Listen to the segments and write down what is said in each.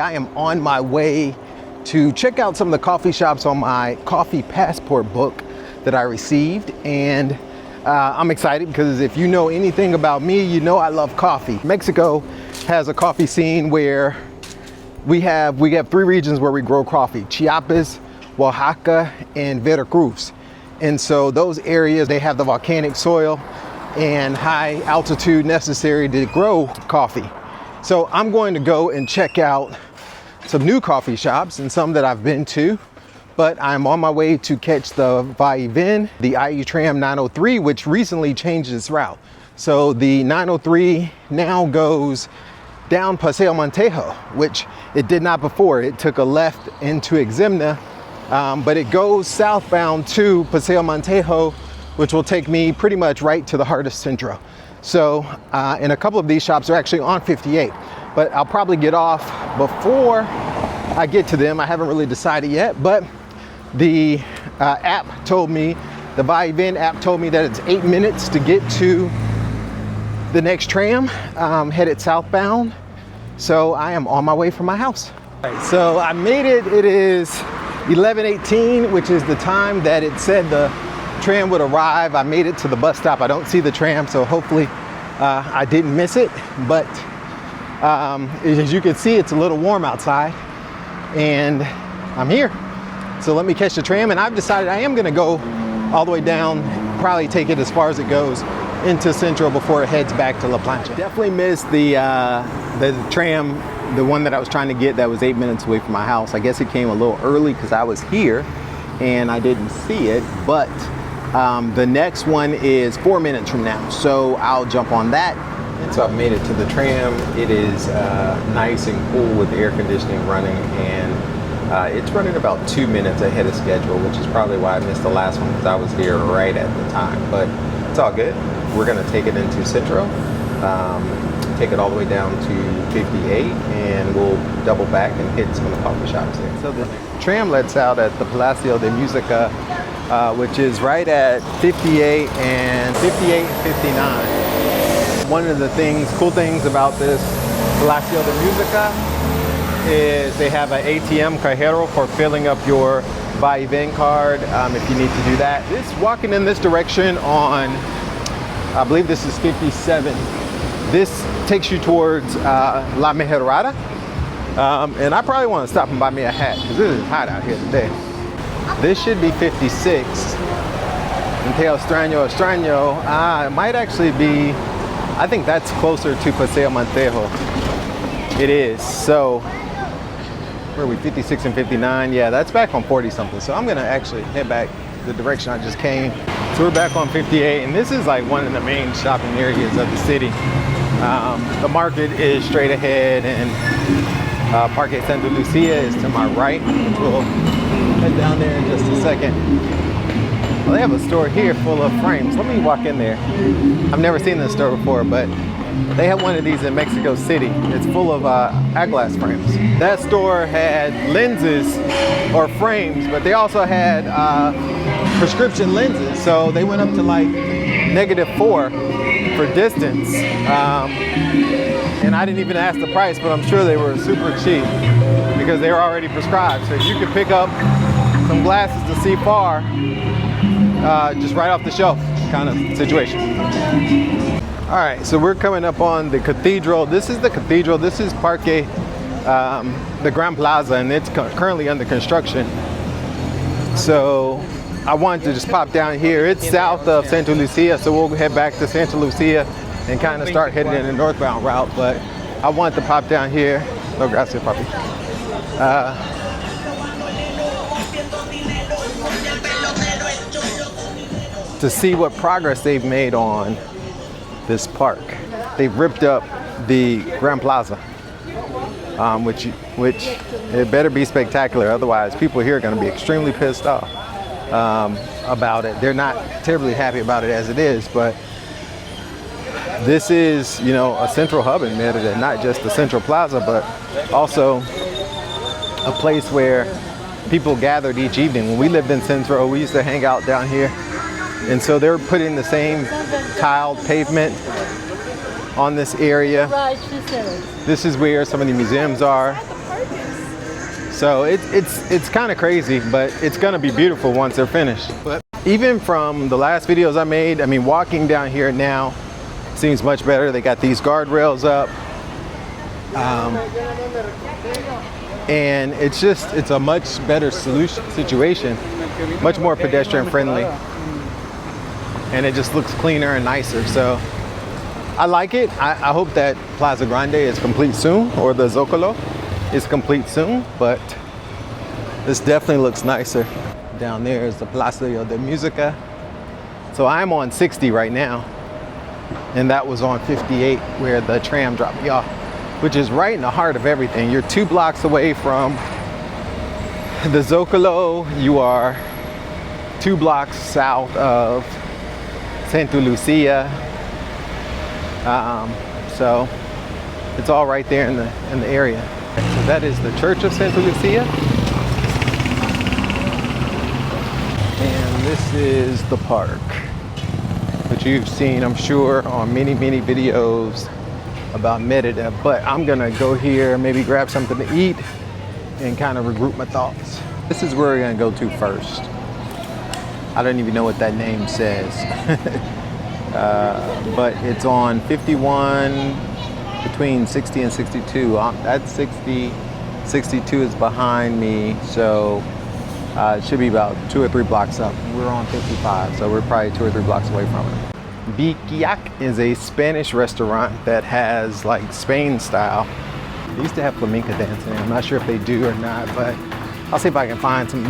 I am on my way to check out some of the coffee shops on my coffee passport book that I received, and I'm excited because if you know anything about me, you know I love coffee. Mexico has a coffee scene where we have 3 regions where we grow coffee: Chiapas, Oaxaca, and Veracruz. And so those areas, they have the volcanic soil and high altitude necessary to grow coffee. So I'm going to go and check out some new coffee shops and some that I've been to, but I'm on my way to catch the Va-y-Ven, the IE Tram 903, which recently changed its route. So the 903 now goes down Paseo Montejo, which it did not before. It took a left into Eximna, but it goes southbound to Paseo Montejo, which will take me pretty much right to the heart of Centro. So, and a couple of these shops are actually on 58, but I'll probably get off before I get to them. I haven't really decided yet, but the app told me, the Va-y-Ven app told me that it's 8 minutes to get to the next tram, headed southbound. So I am on my way from my house. All right, so I made it. It is 11:18, which is the time that it said the tram would arrive. I made it to the bus stop. I don't see the tram, so hopefully I didn't miss it. But as you can see, it's a little warm outside and I'm here. So let me catch the tram, and I've decided I am gonna go all the way down, probably take it as far as it goes into Centro before it heads back to La Plancha. Definitely missed the tram, the one that I was trying to get that was 8 minutes away from my house. I guess it came a little early because I was here and I didn't see it, but the next one is 4 minutes from now, so I'll jump on that. And so I've made it to the tram. It is nice and cool with the air conditioning running, and it's running about 2 minutes ahead of schedule, which is probably why I missed the last one because I was here right at the time, but it's all good. We're gonna take it into Centro, take it all the way down to 58, and we'll double back and hit some of the coffee shops there. So the tram lets out at the Palacio de Musica, which is right at 58 and 59. One of the cool things about this Palacio de Musica is they have an ATM cajero for filling up your Va-y-Ven card if you need to do that. Walking in this direction on, I believe this is 57. This takes you towards La Mejorada. And I probably want to stop and buy me a hat because it is hot out here today. This should be 56. Extraño Extraño. It might actually be, I think that's closer to Paseo Montejo. It is. So, where are we, 56 and 59? Yeah, that's back on 40 something. So I'm gonna actually head back the direction I just came. So we're back on 58, and this is like one of the main shopping areas of the city. The market is straight ahead, and Parque Santa Lucia is to my right, which we'll head down there in just a second. Well, they have a store here full of frames. Let me walk in there. I've never seen this store before, but they have one of these in Mexico City. It's full of eyeglass frames. That store had lenses or frames, but they also had prescription lenses. So they went up to like -4 for distance. And I didn't even ask the price, but I'm sure they were super cheap because they were already prescribed. So you could pick up some glasses to see far, just right off the shelf kind of situation. All right, so we're coming up on the cathedral. This is the cathedral. This is Parque, the Gran Plaza, and it's currently under construction. So I wanted to just pop down here. It's south of Santa Lucia, so we'll head back to Santa Lucia and kind of start heading in a northbound route. But I wanted to pop down here. No, gracias, papi. To see what progress they've made on this park. They've ripped up the Grand Plaza, which it better be spectacular. Otherwise, people here are going to be extremely pissed off about it. They're not terribly happy about it as it is, but this is, you know, a central hub in Merida, not just the Central Plaza, but also a place where people gathered each evening. When we lived in Centro, we used to hang out down here. And so they're putting the same tiled pavement on this area. This is where some of the museums are. So it's kind of crazy, but it's gonna be beautiful once they're finished. But even from the last videos I made, I mean, walking down here now seems much better. They got these guardrails up. And it's a much better situation, much more pedestrian friendly. And it just looks cleaner and nicer. So I like it. I hope that Plaza Grande is complete soon, or the Zocalo is complete soon, but this definitely looks nicer. Down there is the Plaza de Musica. So I'm on 60 right now, and that was on 58 where the tram dropped me off, which is right in the heart of everything. You're 2 blocks away from the Zocalo. You are 2 blocks south of Santa Lucia. So it's all right there in the area. So that is the Church of Santa Lucia. And this is the park, which you've seen, I'm sure, on many videos about Merida. But I'm gonna go here, maybe grab something to eat and kind of regroup my thoughts. This is where we're gonna go to first. I don't even know what that name says. But it's on 51 between 60 and 62. That's 60, 62 is behind me, so it should be about 2 or 3 blocks up. We're on 55, so we're probably 2 or 3 blocks away from it. Bikiak is a Spanish restaurant that has like Spain style. They used to have flamenco dancing. I'm not sure if they do or not, but I'll see if I can find some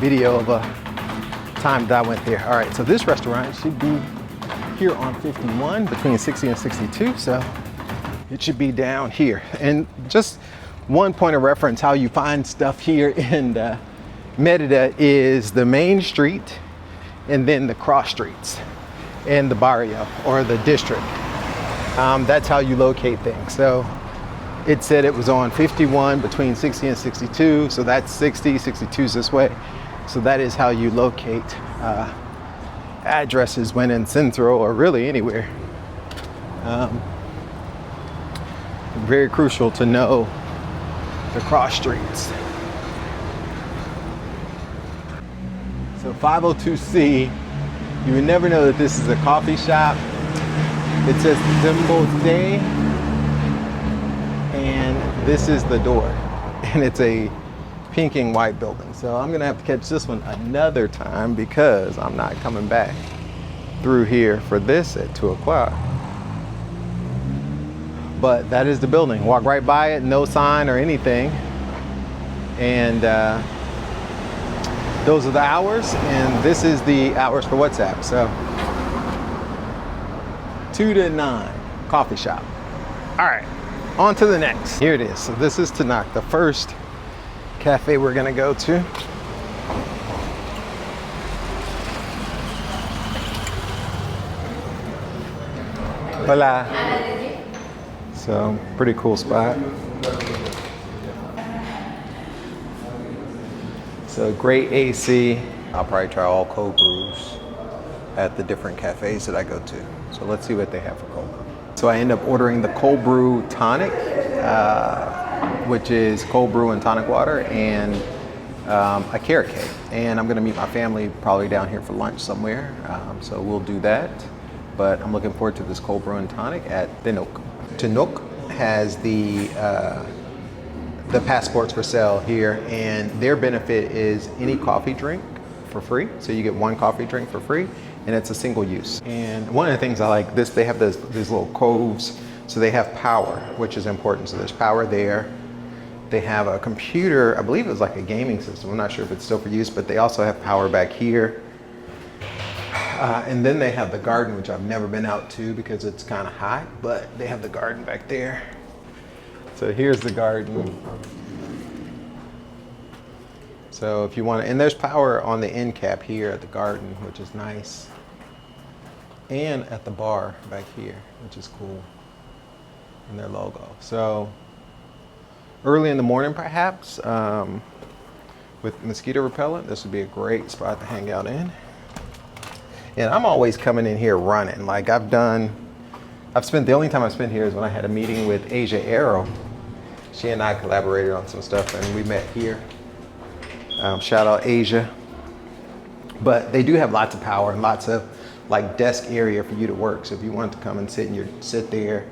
video of a time that I went there. All right, so this restaurant should be here on 51 between 60 and 62, so it should be down here. And just one point of reference, how you find stuff here in Merida is the main street and then the cross streets and the barrio or the district. That's how you locate things. So it said it was on 51 between 60 and 62, so that's 60, 62 is this way. So that is how you locate addresses when in Centro or really anywhere. Very crucial to know the cross streets. So 502C, you would never know that this is a coffee shop. It says Tonbo Day, and this is the door, and it's a pink and white building. So I'm gonna have to catch this one another time because I'm not coming back through here for this at 2 o'clock. But that is the building. Walk right by it, no sign or anything. And those are the hours, and this is the hours for WhatsApp. So 2 to 9, coffee shop. All right, on to the next. Here it is. So this is Tinoc, the first cafe we're gonna go to. Hola. So, pretty cool spot. So, great AC. I'll probably try all cold brews at the different cafes that I go to. So let's see what they have for cold brew. So I end up ordering the cold brew tonic, which is cold brew and tonic water, and a carrot cake. And I'm gonna meet my family probably down here for lunch somewhere. So we'll do that. But I'm looking forward to this cold brew and tonic at Tinoc. Tinoc has the passports for sale here, and their benefit is any coffee drink for free. So you get 1 coffee drink for free, and it's a single use. And one of the things I like, they have these little coves, so they have power, which is important. So there's power there. They have a computer, I believe it was like a gaming system. I'm not sure if it's still for use, but they also have power back here. And then they have the garden, which I've never been out to because it's kind of hot, but they have the garden back there. So here's the garden. So if you want to, and there's power on the end cap here at the garden, which is nice. And at the bar back here, which is cool. And their logo. So early in the morning, perhaps, with mosquito repellent, this would be a great spot to hang out in. And I'm always coming in here running. Like the only time I've spent here is when I had a meeting with Asia Aero. She and I collaborated on some stuff and we met here. Shout out Asia. But they do have lots of power and lots of like desk area for you to work. So if you want to come and sit there,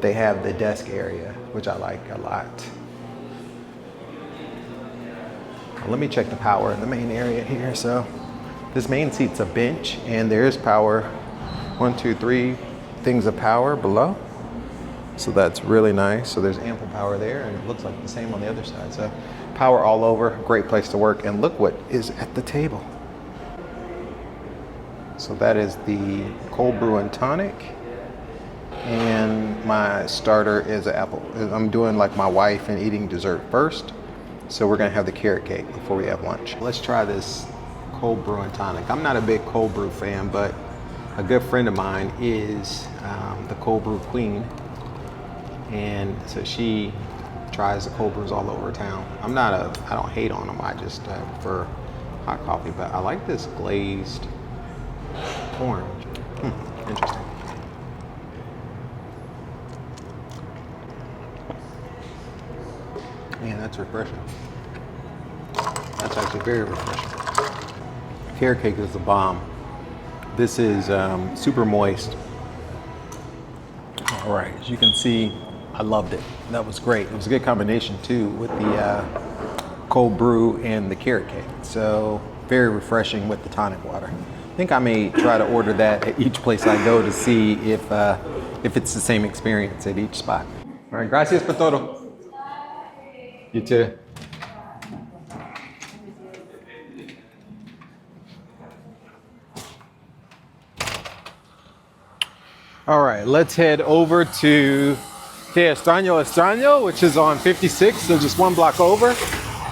they have the desk area, which I like a lot. Let me check the power in the main area here. So this main seat's a bench and there's power. 1, 2, 3 things of power below. So that's really nice. So there's ample power there and it looks like the same on the other side. So power all over, great place to work. And look what is at the table. So that is the cold brew and tonic. And my starter is an apple. I'm doing like my wife and eating dessert first. So we're gonna have the carrot cake before we have lunch. Let's try this cold brew and tonic. I'm not a big cold brew fan, but a good friend of mine is the cold brew queen. And so she tries the cold brews all over town. I don't hate on them. I just prefer hot coffee, but I like this glazed orange. Interesting. Man, that's refreshing. That's actually very refreshing. Carrot cake is the bomb. This is super moist. All right, as you can see, I loved it. That was great. It was a good combination too with the cold brew and the carrot cake. So very refreshing with the tonic water. I think I may try to order that at each place I go to see if it's the same experience at each spot. All right, gracias por todo. You too. All right, let's head over to Extraño Extraño, which is on 56, so just one block over,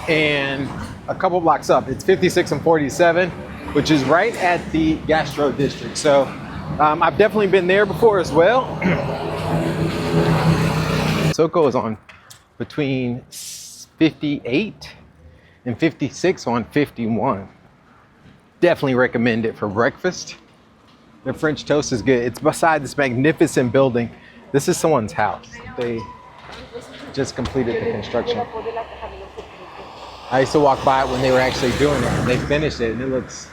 and a couple blocks up. It's 56 and 47, which is right at the Gastro District. So I've definitely been there before as well. Soko is on between 58 and 56 on 51. Definitely recommend it for breakfast. The French toast is good. It's beside this magnificent building. This is someone's house. They just completed the construction. I used to walk by it when they were actually doing it, and they finished it, and it looks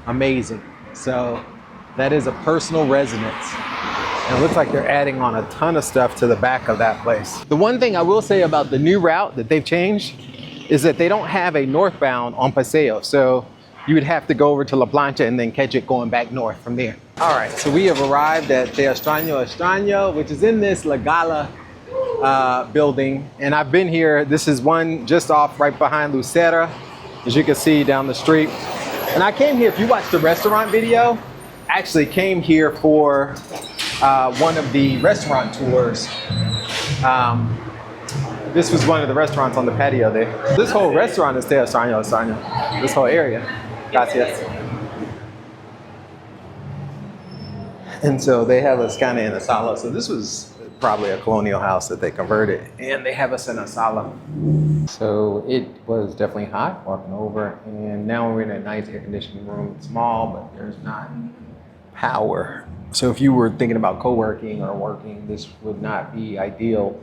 amazing. So that is a personal residence. And it looks like they're adding on a ton of stuff to the back of that place. The one thing I will say about the new route that they've changed is that they don't have a northbound on Paseo. So you would have to go over to La Plancha and then catch it going back north from there. All right, so we have arrived at Extraño Extraño, which is in this La Gala building. And I've been here. This is one just off right behind Lucera, as you can see down the street. And I came here, if you watched the restaurant video, I actually came here for one of the restaurant tours. This was one of the restaurants on the patio there. This whole restaurant is Extraño Extraño, this whole area. Gracias. And so they have us kind of in a sala. So this was probably a colonial house that they converted, and they have us in a sala. So it was definitely hot walking over, and now we're in a nice air conditioning room. It's small, but there's not power. So if you were thinking about co-working or working, this would not be ideal.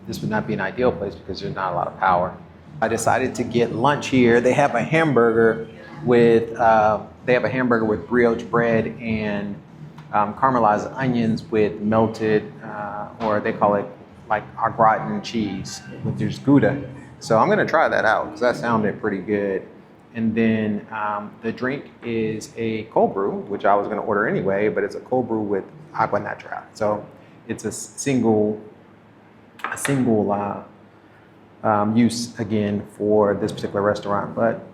This would not be an ideal place because there's not a lot of power. I decided to get lunch here. They have a hamburger with brioche bread and caramelized onions with melted, or they call it like au gratin cheese, with there's Gouda. So I'm gonna try that out because that sounded pretty good. And then the drink is a cold brew, which I was gonna order anyway, but it's a cold brew with agua natural. So it's a single use again for this particular restaurant, but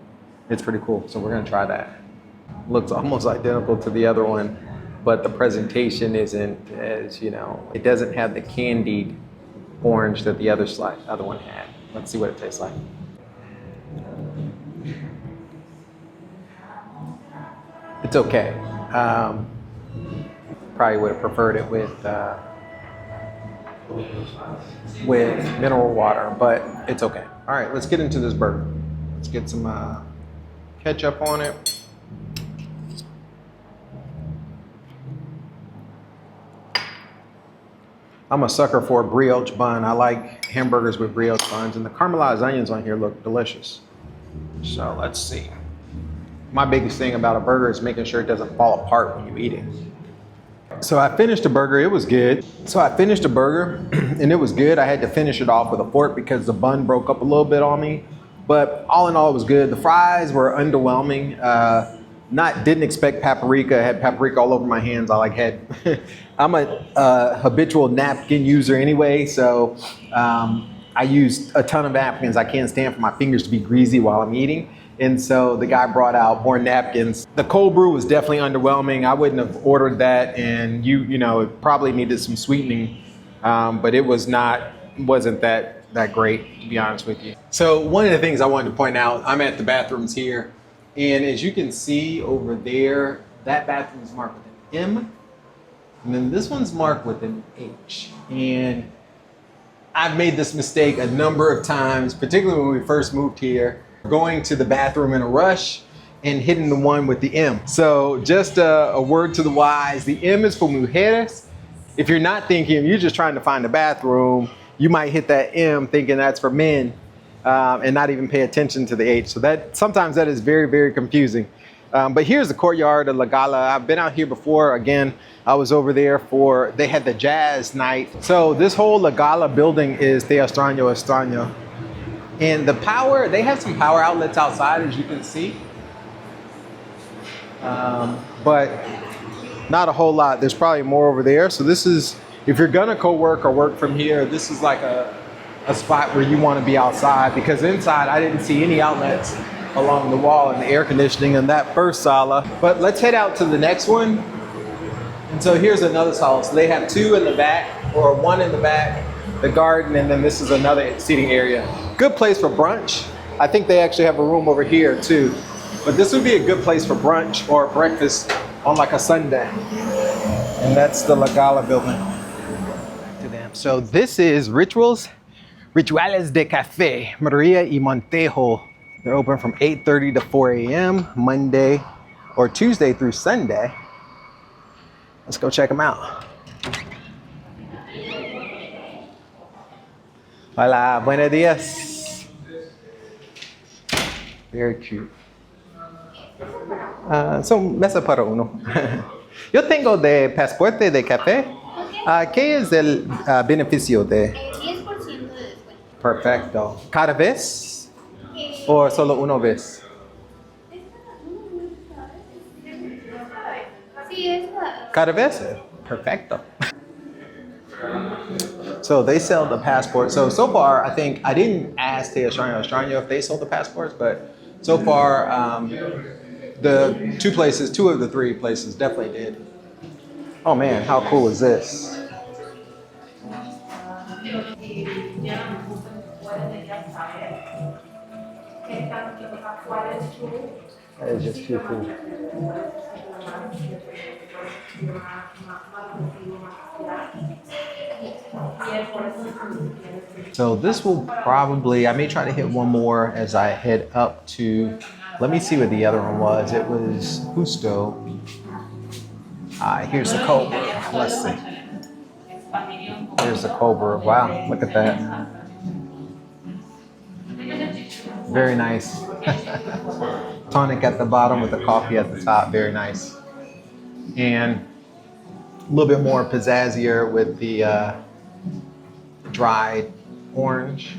it's pretty cool. So we're gonna try that. Looks almost identical to the other one, but the presentation isn't as, it doesn't have the candied orange that the other one had. Let's see what it tastes like. It's okay. Probably would have preferred it with mineral water, but it's okay. All right, let's get into this burger. Let's get some ketchup on it. I'm a sucker for a brioche bun. I like hamburgers with brioche buns, and the caramelized onions on here look delicious. So let's see. My biggest thing about a burger is making sure it doesn't fall apart when you eat it. So I finished a burger, it was good. And it was good. I had to finish it off with a fork because the bun broke up a little bit on me. But all in all, it was good. The fries were underwhelming. Didn't expect paprika. I had paprika all over my hands. I'm a habitual napkin user anyway, so I used a ton of napkins. I can't stand for my fingers to be greasy while I'm eating. And so the guy brought out more napkins. The cold brew was definitely underwhelming. I wouldn't have ordered that, and it probably needed some sweetening, but it wasn't that great, to be honest with you. So one of the things I wanted to point out, I'm at the bathrooms here, and as you can see over there, that bathroom is marked with an M, and then this one's marked with an H. And I've made this mistake a number of times, particularly when we first moved here, going to the bathroom in a rush and hitting the one with the M. So just a word to the wise, the M is for mujeres. If you're not thinking, you're just trying to find a bathroom, you might hit that M thinking that's for men and not even pay attention to the H. So sometimes that is very, very confusing. But here's the courtyard of La Gala. I've been out here before. Again, I was over there they had the jazz night. So this whole La Gala building is Extraño Extraño. And the power, they have some power outlets outside, as you can see. But not a whole lot. There's probably more over there. So this is, if you're gonna co-work or work from here, this is like a spot where you wanna be outside, because inside I didn't see any outlets along the wall and the air conditioning in that first sala. But let's head out to the next one. And so here's another sala. So they have two in the back, or one in the back, the garden, and then this is another seating area. Good place for brunch. I think they actually have a room over here too. But this would be a good place for brunch or breakfast on like a Sunday. And that's the La Gala building. To them. So this is Rituales de Café, Maria y Montejo. They're open from 8:30 to 4 a.m. Monday or Tuesday through Sunday. Let's go check them out. Hola, buenos días. Very cute. Son mesa para uno. Yo tengo de pasaporte de café. ¿Qué es el beneficio de? 10% de descuento. Perfecto. ¿Cada vez? ¿O solo una vez? Sí, es Cada vez? Perfecto. So they sell the passport. So far, I think, I didn't ask Extraño Extraño if they sold the passports, but so far, the two of the three places definitely did. Oh man, how cool is this? That is just too cool. So this will probably, I may try to hit one more as I head up to, let me see what the other one was. It was Justo. Here's the Cobra. Let's see. Here's the Cobra. Wow, look at that. Very nice. Tonic at the bottom with the coffee at the top. Very nice. And a little bit more pizzazzier with the dried orange.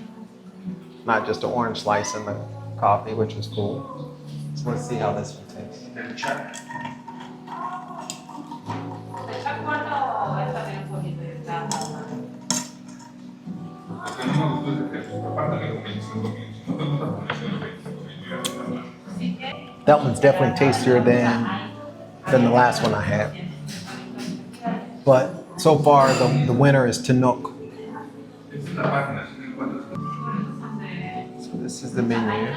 Not just an orange slice in the coffee, which is cool. So let's see how this one tastes. That one's definitely tastier than the last one I had. But so far, the winner is Tinoc. So this is the menu.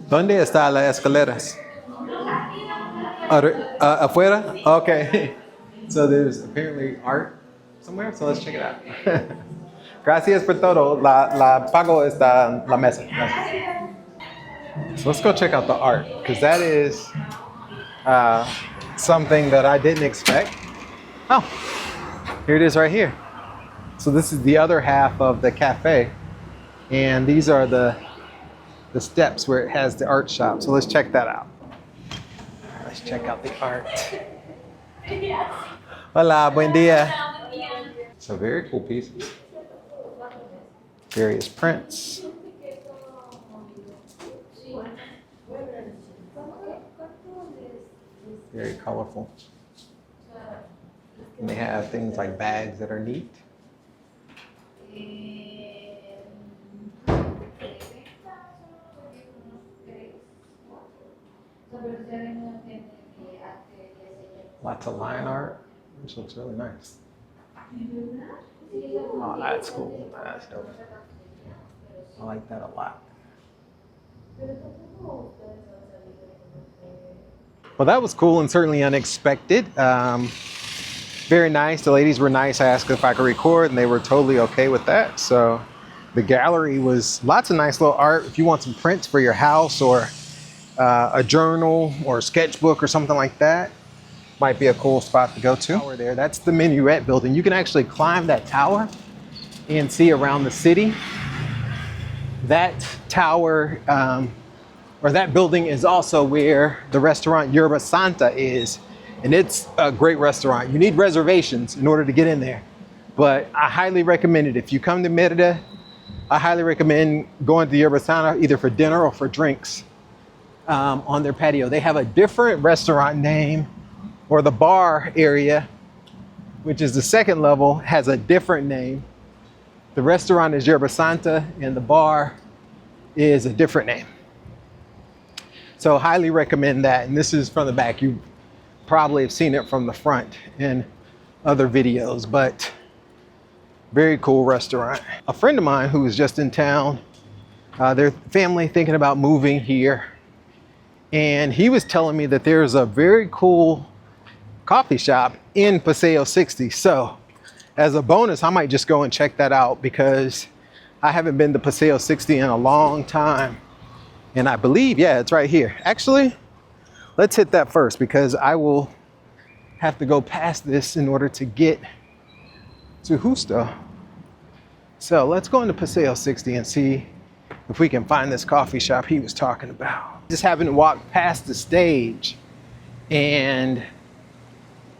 ¿Dónde están las escaleras? Afuera? Okay. So there's apparently art somewhere, so let's check it out. Gracias por todo. La pago está en la mesa. Gracias. So let's go check out the art, because that is something that I didn't expect. Oh, here it is right here. So this is the other half of the cafe, and these are the steps where it has the art shop. So let's check that out. Let's check out the art. Hola, buen día. So very cool pieces. Various prints. Very colorful. And they have things like bags that are neat. Lots of line art, which looks really nice. Oh, that's cool. That's dope. I like that a lot. Well, that was cool and certainly unexpected. Very nice. The ladies were nice. I asked if I could record, and they were totally okay with that. So the gallery was lots of nice little art. If you want some prints for your house, or a journal or a sketchbook or something like that, might be a cool spot to go to. Tower there, that's the Minuet building. You can actually climb that tower and see around the city. That tower, or that building, is also where the restaurant Yerba Santa is. And it's a great restaurant. You need reservations in order to get in there. But I highly recommend it. If you come to Merida, I highly recommend going to Yerba Santa either for dinner or for drinks on their patio. They have a different restaurant name, or the bar area, which is the second level, has a different name. The restaurant is Yerba Santa and the bar is a different name. So highly recommend that. And this is from the back. You probably have seen it from the front in other videos, but very cool restaurant. A friend of mine who was just in town, their family thinking about moving here, and he was telling me that there's a very cool coffee shop in Paseo 60. So as a bonus, I might just go and check that out, because I haven't been to Paseo 60 in a long time. And I believe, yeah, it's right here. Actually, let's hit that first, because I will have to go past this in order to get to Justo. So let's go into Paseo 60 and see if we can find this coffee shop he was talking about. Just having to walk past the stage, and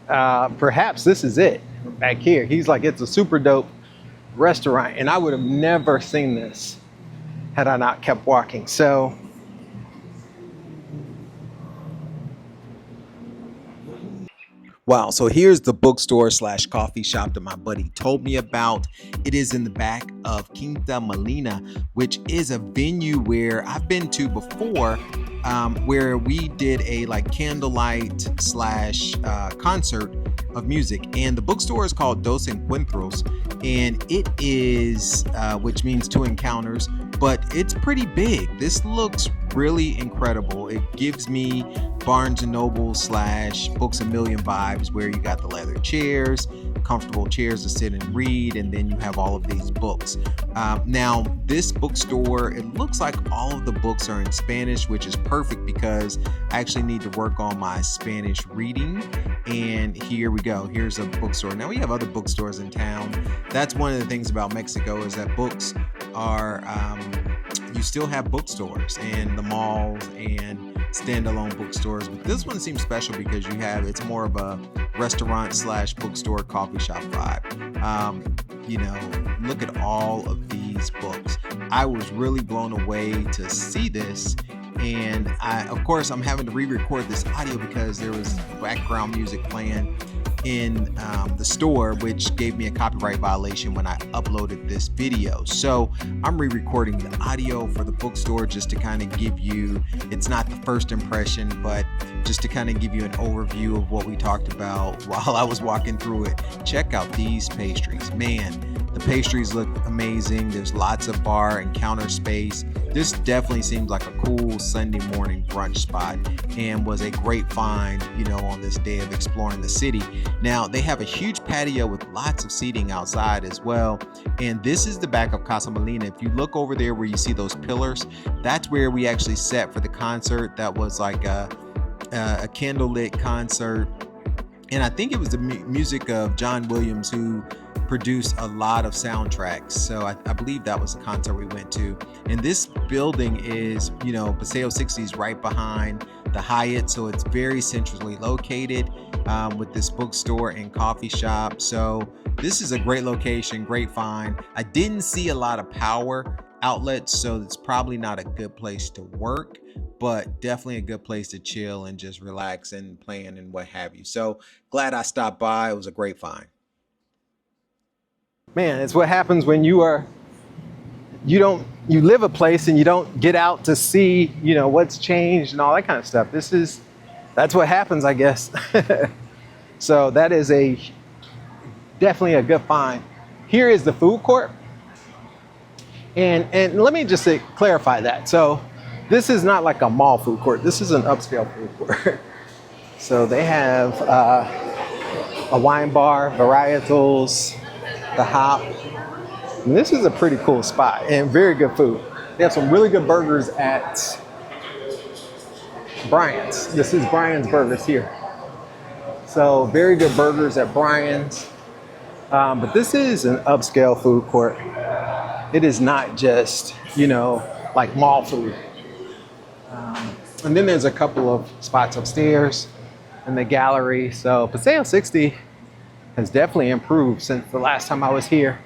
perhaps this is it back here. He's like, it's a super dope restaurant, and I would have never seen this had I not kept walking. So wow, so here's the bookstore slash coffee shop that my buddy told me about. It is in the back of Quinta Molina, which is a venue where I've been to before, where we did a like candlelight slash concert of music. And the bookstore is called Dos Encuentros, and it is, which means two encounters, but it's pretty big. This looks really incredible. It gives me Barnes & Noble slash Books A Million vibes, where you got the leather chairs, comfortable chairs to sit and read, and then you have all of these books. Now, this bookstore, it looks like all of the books are in Spanish, which is perfect because I actually need to work on my Spanish reading. And here we go. Here's a bookstore. Now, we have other bookstores in town. That's one of the things about Mexico, is that books are, you still have bookstores and the malls and standalone bookstores, but this one seems special because it's more of a restaurant slash bookstore coffee shop vibe. You know, look at all of these books. I was really blown away to see this, and of course I'm having to re-record this audio because there was background music playing in the store, which gave me a copyright violation when I uploaded this video. So I'm re-recording the audio for the bookstore just to kind of give you, it's not the first impression, but just to kind of give you an overview of what we talked about while I was walking through it. Check out these pastries. Man, the pastries look amazing. There's lots of bar and counter space. This definitely seems like a cool Sunday morning brunch spot and was a great find, you know, on this day of exploring the city. Now, they have a huge patio with lots of seating outside as well. And this is the back of Casa Molina. If you look over there where you see those pillars, that's where we actually sat for the concert. That was like a candlelit concert. And I think it was the music of John Williams, who produced a lot of soundtracks. So I believe that was the concert we went to. And this building is, you know, Paseo 60 is right behind the Hyatt. So it's very centrally located with this bookstore and coffee shop. So this is a great location, great find. I didn't see a lot of power outlets, so it's probably not a good place to work, but definitely a good place to chill and just relax and plan and what have you. So glad I stopped by. It was a great find. Man, it's what happens when you live a place and you don't get out to see, you know, what's changed and all that kind of stuff. That's what happens, I guess. So that is definitely a good find. Here is the food court. And let me just clarify that. So this is not like a mall food court. This is an upscale food court. So they have a wine bar, varietals, the hop. And this is a pretty cool spot and very good food. They have some really good burgers at Brian's. This is Brian's Burgers here. So very good burgers at Brian's. But this is an upscale food court. It is not just, you know, like mall food. And then there's a couple of spots upstairs in the gallery. So Paseo 60 has definitely improved since the last time I was here.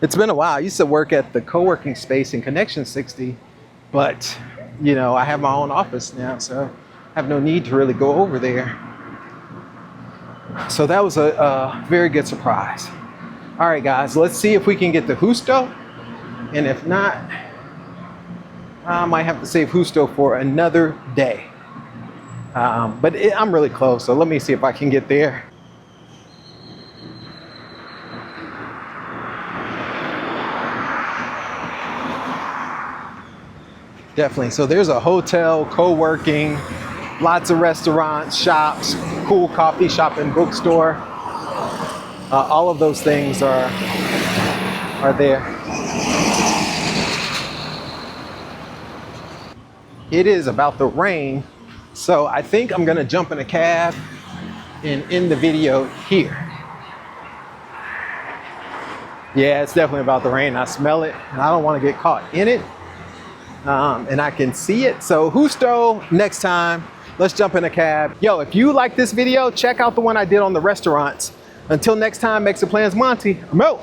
It's been a while. I used to work at the co-working space in Connection 60, but, you know, I have my own office now, so I have no need to really go over there. So that was a very good surprise. All right, guys, let's see if we can get to Justo. And if not, I might have to save Justo for another day. But I'm really close, so let me see if I can get there. Definitely. So there's a hotel, co-working, lots of restaurants, shops, cool coffee shop and bookstore. All of those things are there. It is about to rain, so I think I'm gonna jump in a cab and end the video here. Yeah, it's definitely about to rain. I smell it, and I don't want to get caught in it. And I can see it. So Justo, next time, let's jump in a cab. Yo, if you like this video, check out the one I did on the restaurants. Until next time, MexitPlans Monty, I'm out.